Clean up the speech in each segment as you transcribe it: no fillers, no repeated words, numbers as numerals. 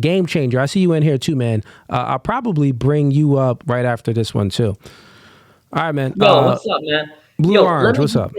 Game changer. I see you in here too, man. I'll probably bring you up right after this one too. All right, man. Yo, what's up, man? Blue Yo, Orange, what's up?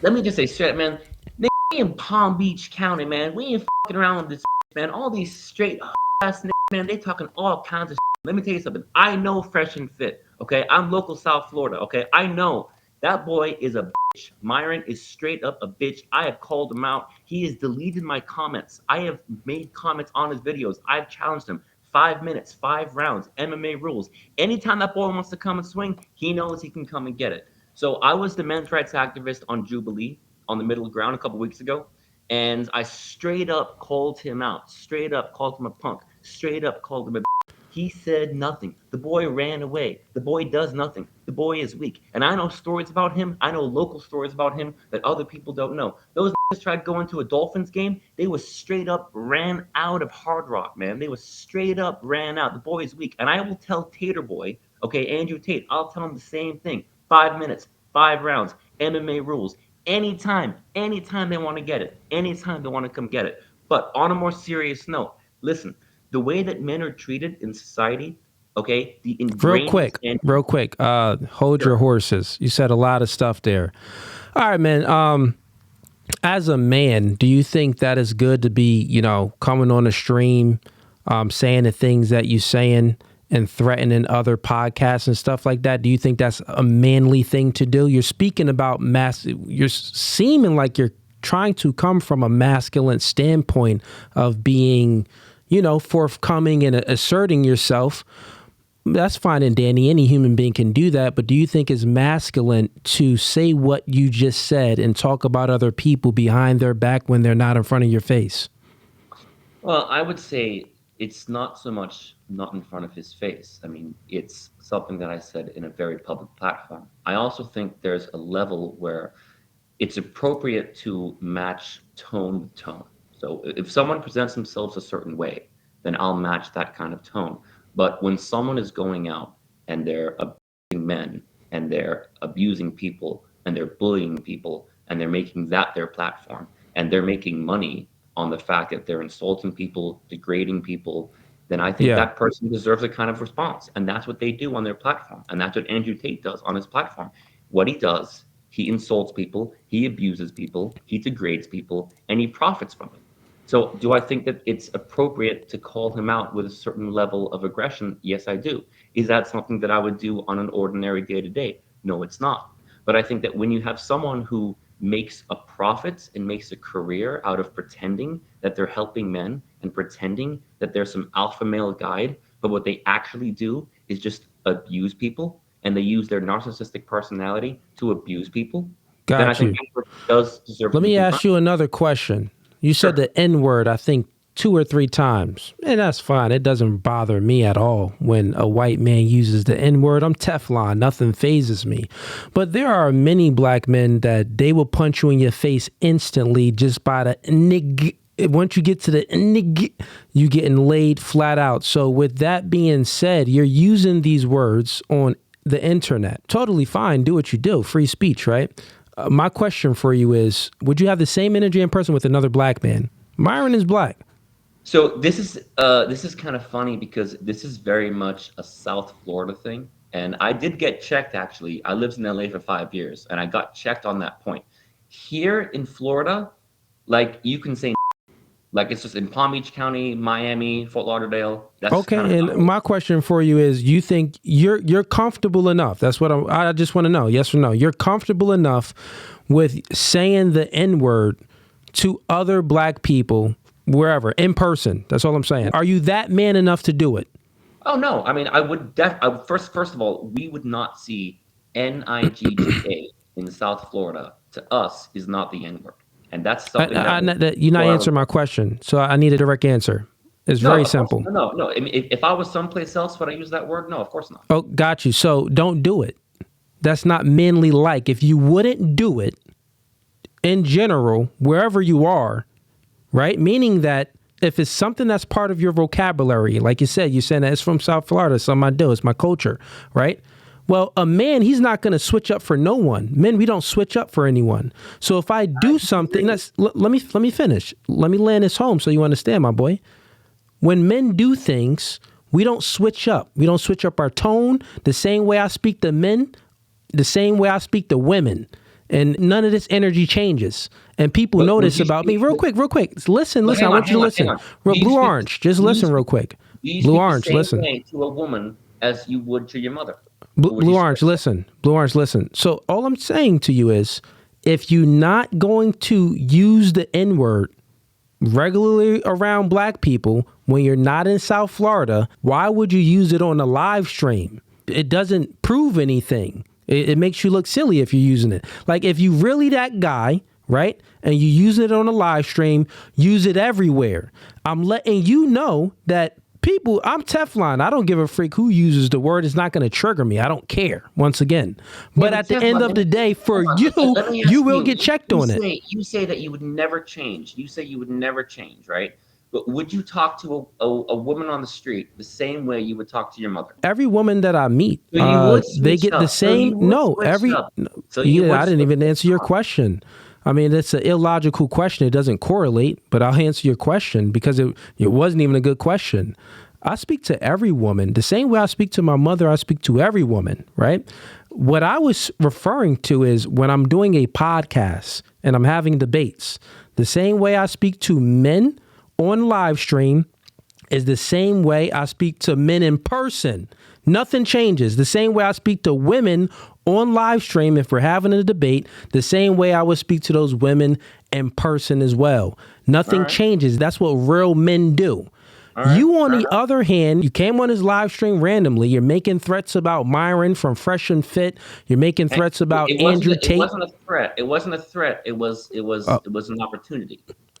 let me just say straight, man. Nigga, we in Palm Beach County, man. We ain't fucking around with this, man. All these straight ass niggas, man, they talking all kinds of. Let me tell you something. I know Fresh and Fit. Okay, I'm local South Florida. Okay, I know that boy is a bitch. Myron is straight up a bitch. I have called him out. He has deleted my comments. I have made comments on his videos. I've challenged him. 5 minutes, 5 rounds, MMA rules. Anytime that boy wants to come and swing, he knows he can come and get it. So I was the men's rights activist on Jubilee on the middle ground a couple weeks ago, and I straight up called him out, straight up called him a punk, straight up called him a. He said nothing. The boy ran away. The boy does nothing. The boy is weak. And I know stories about him. I know local stories about him that other people don't know. Those tried going to a Dolphins game. They was straight up ran out of Hard Rock, man. They was straight up ran out. The boy is weak. And I will tell Tater Boy, okay, Andrew Tate, I'll tell him the same thing. 5 minutes, 5 rounds, MMA rules. Anytime they want to get it. Anytime they want to come get it. But on a more serious note, listen, the way that men are treated in society, okay, the real quick, hold your horses. You said a lot of stuff there. All right, man. As a man, do you think that is good to be, coming on a stream, saying the things that you're saying and threatening other podcasts and stuff like that? Do you think that's a manly thing to do? You're speaking about you're seeming like you're trying to come from a masculine standpoint of being, forthcoming and asserting yourself. That's fine and dandy. Any human being can do that. But do you think it's masculine to say what you just said and talk about other people behind their back when they're not in front of your face? Well, I would say it's not so much not in front of his face. I mean, it's something that I said in a very public platform. I also think there's a level where it's appropriate to match tone with tone. So if someone presents themselves a certain way, then I'll match that kind of tone. But when someone is going out and they're abusing men and they're abusing people and they're bullying people and they're making that their platform and they're making money on the fact that they're insulting people, degrading people, then I think that person deserves a kind of response. And that's what they do on their platform. And that's what Andrew Tate does on his platform. What he does, he insults people, he abuses people, he degrades people, and he profits from it. So do I think that it's appropriate to call him out with a certain level of aggression? Yes, I do. Is that something that I would do on an ordinary day-to-day? No, it's not. But I think that when you have someone who makes a profit and makes a career out of pretending that they're helping men and pretending that there's some alpha male guide, but what they actually do is just abuse people, and they use their narcissistic personality to abuse people, then I think that person does deserve. Let me ask you another question. You said the N-word, I think, 2 or 3 times. And that's fine. It doesn't bother me at all when a white man uses the N-word. I'm Teflon. Nothing phases me. But there are many black men that they will punch you in your face instantly just by the nig. Once you get to the nig, you getting laid flat out. So with that being said, you're using these words on the internet. Totally fine. Do what you do. Free speech, right? My question for you is, would you have the same energy in person with another black man? Myron is black. So this is kind of funny because this is very much a South Florida thing. And I did get checked, actually. I lived in LA for 5 years, and I got checked on that point. Here in Florida, like, you can say, like, it's just in Palm Beach County, Miami, Fort Lauderdale. That's okay, and my question for you is, you think you're comfortable enough? That's what I just want to know, yes or no. You're comfortable enough with saying the N-word to other black people wherever, in person? That's all I'm saying. Are you that man enough to do it? Oh, no. I mean, I would first of all, we would not see N-I-G-G-A in South Florida. To us, is not the N-word. And that's something you're not answering my question, so I need a direct answer. It's very simple. No. I mean, if I was someplace else, would I use that word? No, of course not. Oh, got you. So don't do it. That's not manly like. If you wouldn't do it, in general, wherever you are, right? Meaning that if it's something that's part of your vocabulary, like you said, you're saying that it's from South Florida, something I do, it's my culture, right? Well, a man, he's not going to switch up for no one. Men, we don't switch up for anyone. So if I do something, let me finish. Let me land this home so you understand, my boy. when men do things, we don't switch up. We don't switch up our tone. The same way I speak to men, the same way I speak to women. And none of this energy changes. And people know this about me. Real quick. Listen. I want you to listen. Blue Orange, just listen real quick. Blue Orange, listen. To a woman as you would to your mother. Blue Orange, listen. So all I'm saying to you is, if you're not going to use the N-word regularly around black people when you're not in South Florida, why would you use it on a live stream? It doesn't prove anything. It makes you look silly if you're using it. Like, if you really that guy, right, and you use it on a live stream, use it everywhere. I'm letting you know that people, I'm Teflon. I don't give a freak who uses the word. It's not going to trigger me. I don't care, once again. But at the end of the day, for you will get checked on it. You say that you would never change. You say you would never change, right? But would you talk to a woman on the street the same way you would talk to your mother? Every woman that I meet, they get the same. I didn't even answer your question. I mean, it's an illogical question. It doesn't correlate, but I'll answer your question because it wasn't even a good question. I speak to every woman the same way I speak to my mother. I speak to every woman, right? What I was referring to is when I'm doing a podcast and I'm having debates, the same way I speak to men on live stream is the same way I speak to men in person. Nothing changes. The same way I speak to women on live stream, if we're having a debate, the same way I would speak to those women in person as well. Nothing changes. That's what real men do. You, on the other hand, you came on his live stream randomly. You're making threats about Myron from Fresh and Fit. You're making threats about Andrew Tate. It wasn't a threat. It wasn't a threat. It was an opportunity.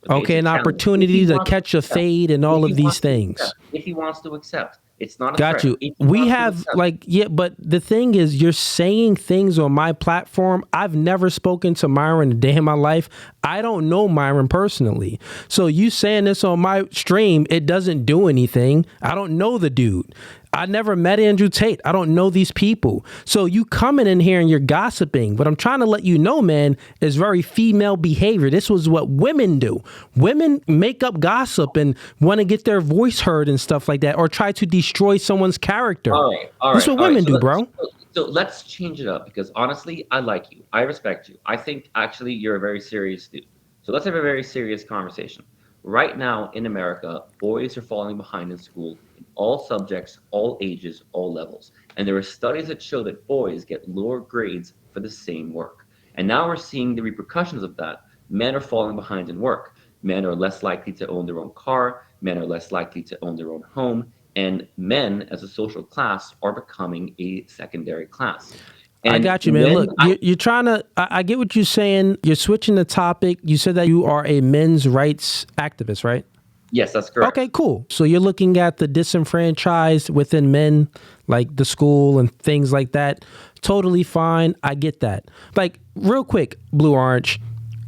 Okay, an opportunity to catch a fade and all of these things. If he wants to accept. It's not a Got threat. you. We have but the thing is, you're saying things on my platform. I've never spoken to Myron a day in my life. I don't know Myron personally. So you saying this on my stream, it doesn't do anything. I don't know the dude. I never met Andrew Tate. I don't know these people. So you coming in here and you're gossiping. What I'm trying to let you know, man, is very female behavior. This was what women do. Women make up gossip and want to get their voice heard and stuff like that, or try to destroy someone's character. All right. This is what women do, bro. So let's change it up, because honestly, I like you. I respect you. I think actually you're a very serious dude. So let's have a very serious conversation. Right now in America, boys are falling behind in school in all subjects, all ages, all levels. And there are studies that show that boys get lower grades for the same work. And now we're seeing the repercussions of that. Men are falling behind in work. Men are less likely to own their own car. Men are less likely to own their own home. And men as a social class are becoming a secondary class. And I got you, man. Look, you're trying to, I get what you're saying. You're switching the topic. You said that you are a men's rights activist, right? Yes, that's correct. Okay, cool. So you're looking at the disenfranchised within men, like the school and things like that. Totally fine. I get that. Like, real quick, Blue Orange,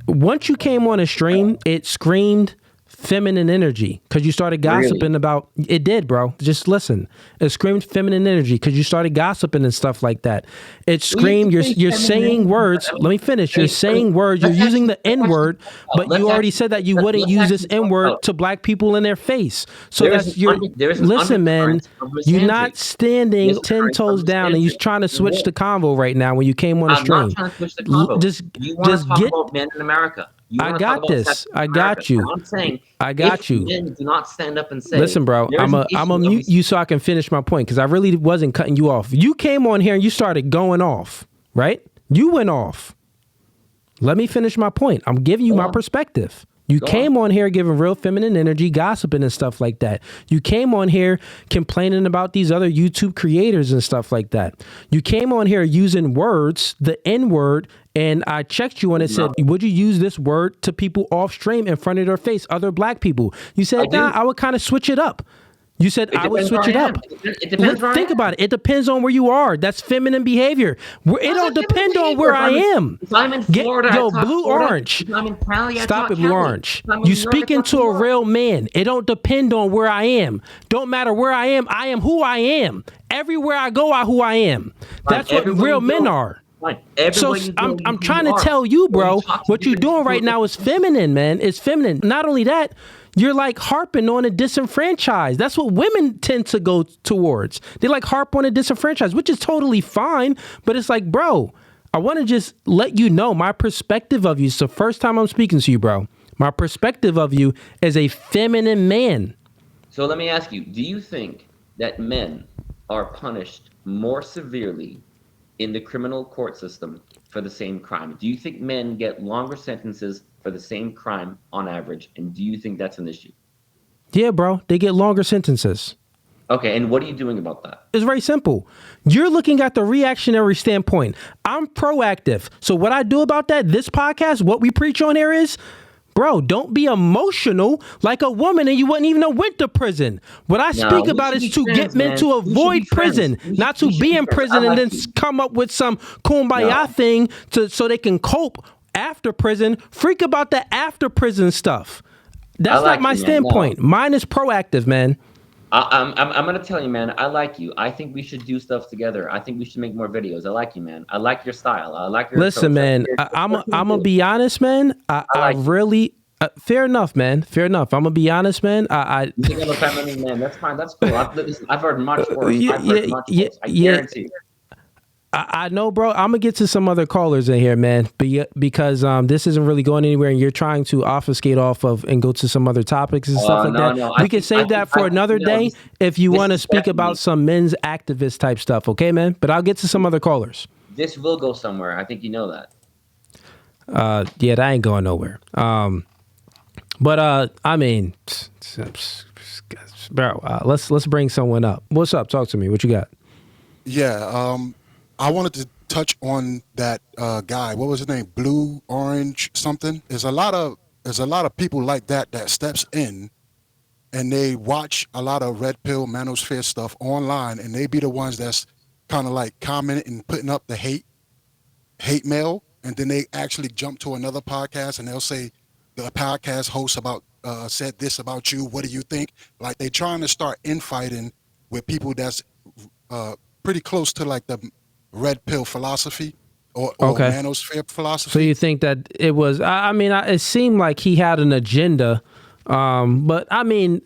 once you came on a stream, it screamed feminine energy because you started gossiping about it. Did, bro? Just listen. It screamed feminine energy because you started gossiping and stuff like that. It screamed. You're saying words. Let me finish. You're saying words. You're using the N word, but you already said that you wouldn't use this N word to black people in their face. So that's your. Listen, man. You're not standing 10 toes down, and you're trying to switch the convo right now when you came on the stream. I'm not trying to switch the convo. You want to talk about men in America. I got this. I got you. I'm saying, I got you. Men do not stand up and say. Listen, bro. I'm a mute you so I can finish my point because I really wasn't cutting you off. You came on here and you started going off, right? You went off. Let me finish my point. I'm giving you my perspective. You came on here giving real feminine energy, gossiping and stuff like that. You came on here complaining about these other YouTube creators and stuff like that. You came on here using words, the N word, and I checked you and it said, would you use this word to people off stream in front of their face, other black people? You said, I would kind of switch it up. You said I would switch it up. It depends. Think about it. It depends on where you are. That's feminine behavior. It don't depend on where I am. If I'm in Florida, Blue Orange. If I'm in Cali, Stop it, Blue Orange. You speaking to a real man. It don't depend on where I am. Don't matter where I am who I am. Everywhere I go, who I am. That's what real men are. Fine. So Everybody you know I'm who you trying to are. tell you, When you bro, talk to what you're different doing right people, now is feminine, man. It's feminine. Not only that, you're like harping on a disenfranchised. That's what women tend to go towards. They like harp on a disenfranchised, which is totally fine. But it's like, bro, I want to just let you know my perspective of you. It's the first time I'm speaking to you, bro. My perspective of you as a feminine man. so let me ask you, do you think that men are punished more severely in the criminal court system for the same crime? Do you think men get longer sentences for the same crime on average? And do you think that's an issue? Yeah, bro, they get longer sentences. Okay, and what are you doing about that? It's very simple. You're looking at the reactionary standpoint. I'm proactive. So what I do about that, this podcast, what we preach on here is, bro, don't be emotional like a woman and you wouldn't even have went to prison. What I No, speak we about should is be to friends, get men man. to We should be avoid friends. prison, not to We should be be in friends. prison I and like then you. come up with some kumbaya No. thing so they can cope after prison. Freak about the after prison stuff. That's not like my you, man. standpoint. No. Mine is proactive, man. I'm gonna tell you, man. I like you. I think we should do stuff together. I think we should make more videos. I like you, man. I like your style. I like your Listen, approach. man, I'm gonna be honest, man. I I like you. really fair enough, man. Fair enough. I'm gonna be honest, man. You think I'm a feminine man? That's fine. That's cool. I've heard much worse. Yeah, I've heard much worse. I guarantee you. I know, bro. I'm gonna get to some other callers in here, man, because this isn't really going anywhere, and you're trying to obfuscate off of and go to some other topics and stuff like that. No. We can save that for another day if you want to speak about some men's activist type stuff, okay, man? But I'll get to some other callers. This will go somewhere. I think you know that. Yeah, that ain't going nowhere. But I mean, bro, let's bring someone up. What's up? Talk to me. What you got? Yeah, I wanted to touch on that guy. What was his name? Blue, orange, something. There's a lot of people like that steps in, and they watch a lot of red pill manosphere stuff online, and they be the ones that's kind of like commenting and putting up the hate mail, and then they actually jump to another podcast and they'll say the podcast host about said this about you. What do you think? Like they trying to start infighting with people that's pretty close to like the red pill philosophy or Okay. manosphere philosophy. So you think that it was? I mean, it seemed like he had an agenda, but I mean,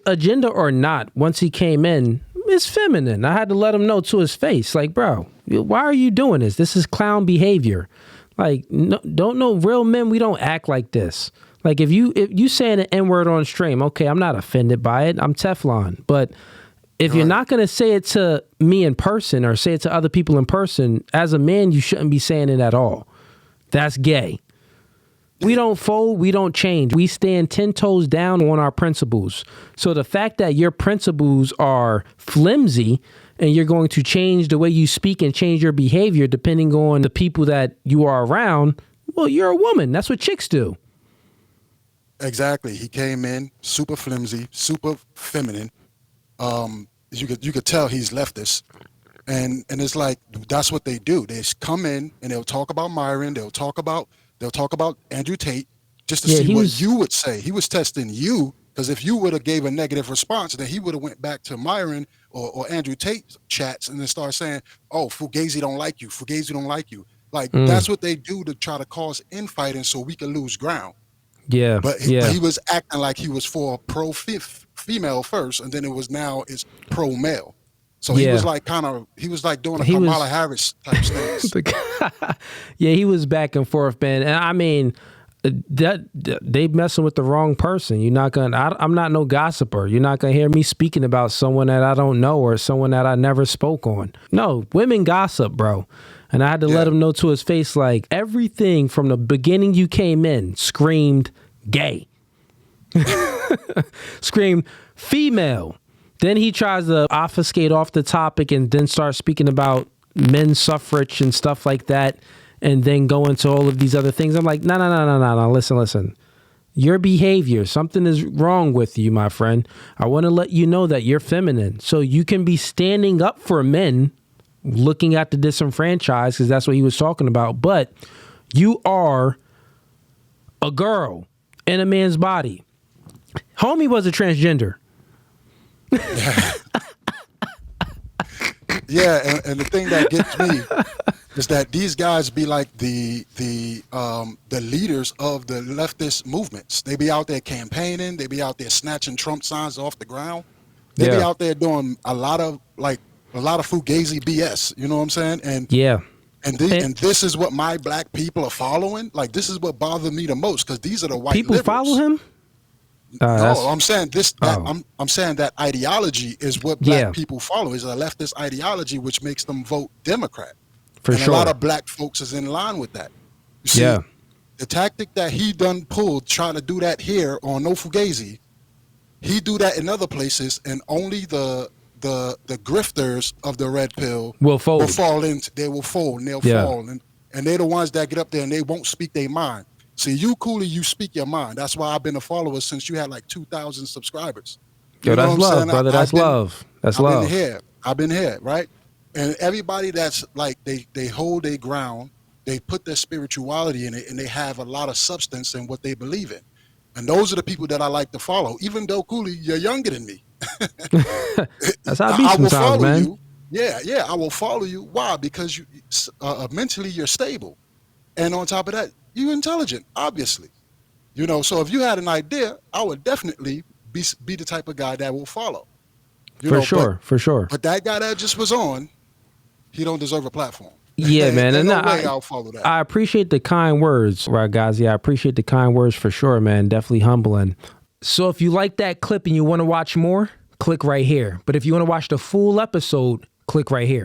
agenda or not, once he came in, it's feminine. I had to let him know to his face, like, bro, why are you doing this? This is clown behavior. Like, no, don't know real men. We don't act like this. Like, if you saying an N-word on stream, okay, I'm not offended by it. I'm Teflon, but. If you're not going to say it to me in person or say it to other people in person, as a man, you shouldn't be saying it at all. That's gay. We don't fold. We don't change. We stand 10 toes down on our principles. So the fact that your principles are flimsy and you're going to change the way you speak and change your behavior depending on the people that you are around, well, you're a woman. That's what chicks do. Exactly. He came in super flimsy, super feminine. You could tell he's leftist, and it's like that's what they do. They come in and they'll talk about Myron. They'll talk about Andrew Tate just to see what you would say. He was testing you because if you would have gave a negative response, then he would have went back to Myron or Andrew Tate chats and then start saying, "Oh, Fugazee don't like you. Fugazee don't like you." Like that's what they do to try to cause infighting so we can lose ground. Yeah, but he was acting like he was for pro female first, and then it's pro male. So he was like doing a Kamala Harris type stance. Yeah, he was back and forth, man. And I mean, they messing with the wrong person. You're not gonna. I'm not no gossiper. You're not gonna hear me speaking about someone that I don't know or someone that I never spoke on. No, women gossip, bro. And I had to let him know to his face, like, everything from the beginning you came in screamed gay. Screamed female. Then he tries to obfuscate off the topic and then start speaking about men's suffrage and stuff like that, and then go into all of these other things. I'm like, no. Listen. Your behavior, something is wrong with you, my friend. I want to let you know that you're feminine. So you can be standing up for men, looking at the disenfranchised, because that's what he was talking about. But you are a girl in a man's body. Homie was a transgender. Yeah, and the thing that gets me is that these guys be like the leaders of the leftist movements. They be out there campaigning. They be out there snatching Trump signs off the ground. They be out there doing a lot of Fugazi BS. You know what I'm saying? And and this is what my black people are following. Like, this is what bothered me the most, because these are the white people liberals. follow him. No, I'm saying this. I'm saying that ideology is what black people follow. Is a leftist ideology, which makes them vote Democrat. For and sure. a lot of black folks is in line with that. You see, the tactic that he done pulled, trying to do that here on No Fugazi, he do that in other places, and only the grifters of the red pill will fold. They will fold, and they'll fall, and they're the ones that get up there and they won't speak their mind. See, you, Cooley, you speak your mind. That's why I've been a follower since you had like 2,000 subscribers. Yo, that's love, brother. That's love. That's love. I've been here, right? And everybody that's like, they hold their ground, they put their spirituality in it, and they have a lot of substance in what they believe in. And those are the people that I like to follow, even though, Cooley, you're younger than me. That's how I be sometimes, man. You. Yeah, I will follow you. Why? Because you mentally you're stable. And on top of that, you're intelligent, obviously. You know, so if you had an idea, I would definitely be the type of guy that will follow. For sure. But that guy that just was on, he don't deserve a platform. Yeah, man. And I'll follow that. I appreciate the kind words, Fugazee. I appreciate the kind words for sure, man. Definitely humbling. So if you like that clip and you want to watch more, click right here. But if you want to watch the full episode, click right here.